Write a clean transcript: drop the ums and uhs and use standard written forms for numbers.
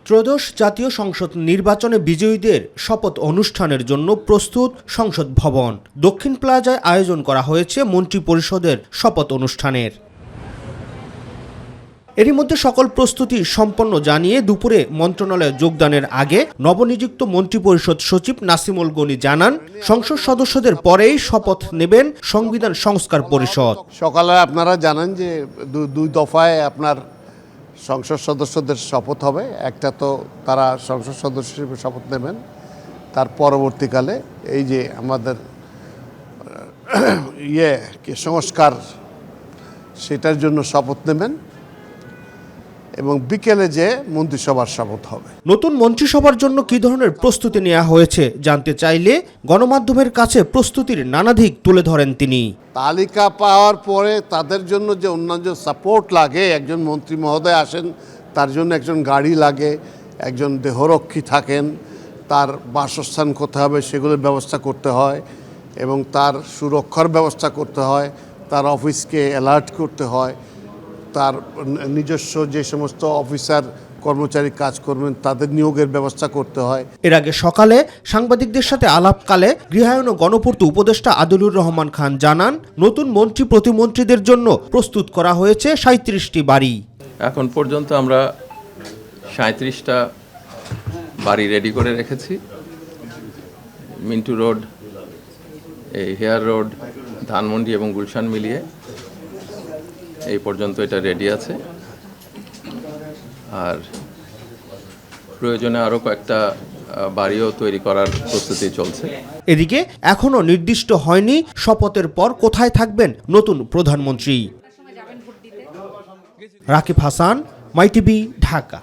ত্রয়োদশ জাতীয় সংসদ নির্বাচনে বিজয়ীদের শপথ অনুষ্ঠানের জন্য প্রস্তুত সংসদ ভবন। দক্ষিণ প্লাজায় আয়োজন করা হয়েছে মন্ত্রিপরিষদের শপথ অনুষ্ঠানের। এরই মধ্যে সকল প্রস্তুতি সম্পন্ন জানিয়ে দুপুরে মন্ত্রণালয়ে যোগদানের আগে নবনিযুক্ত মন্ত্রিপরিষদ সচিব নাসিমুল গনি জানান, সংসদ সদস্যদের পরেই শপথ নেবেন সংবিধান সংস্কার পরিষদ। সকালে আপনারা জানেন যে দুই দফায় আপনার সংসদ সদস্যদের শপথ হবে। একটা তো তারা সংসদ সদস্য হিসেবে শপথ নেবেন, তার পরবর্তীকালে এই যে আমাদের সংস্কার সেটার জন্য শপথ নেবেন এবং বিকেলে যে মন্ত্রিসভার শপথ হবে। নতুন মন্ত্রিসভার জন্য কী ধরনের প্রস্তুতি নেওয়া হয়েছে জানতে চাইলে গণমাধ্যমের কাছে প্রস্তুতির নানা দিক তুলে ধরেন তিনি। তালিকা পাওয়ার পরে তাদের জন্য যে অন্যান্য সাপোর্ট লাগে, একজন মন্ত্রী মহোদয় আসেন, তার জন্য একজন গাড়ি লাগে, একজন দেহরক্ষী থাকেন, তার বাসস্থান কোথায় হবে সেগুলোর ব্যবস্থা করতে হয় এবং তার সুরক্ষার ব্যবস্থা করতে হয়, তার অফিসকে অ্যালার্ট করতে হয়, তার নিজস্ব যে সমস্ত অফিসার কর্মচারী কাজ করবেন তাদের নিয়োগের ব্যবস্থা করতে হয়। এর আগে সকালে সাংবাদিকদের সাথে আলাপকালে গৃহায়ন ও গণপূর্ত উপদেষ্টা আদিলুর রহমান খান জানান, নতুন মন্ত্রী প্রতিমন্ত্রীদের জন্য প্রস্তুত করা হয়েছে 37টি বাড়ি। এখন পর্যন্ত আমরা 37টা বাড়ি রেডি করে রেখেছি। মিন্টু রোড, এই হেয়ার রোড, ধানমন্ডি এবং গুলশান মিলিয়ে এই পর্যন্ত এটা রেডি আছে। আর প্রয়োজনে আরও কয়েকটা বাড়িও তৈরি করার প্রস্তুতি চলছে। এদিকে এখনও নির্দিষ্ট হয়নি শপথের পর কোথায় থাকবেন নতুন প্রধানমন্ত্রী। রাকিব হাসান, মাইটিভি, ঢাকা।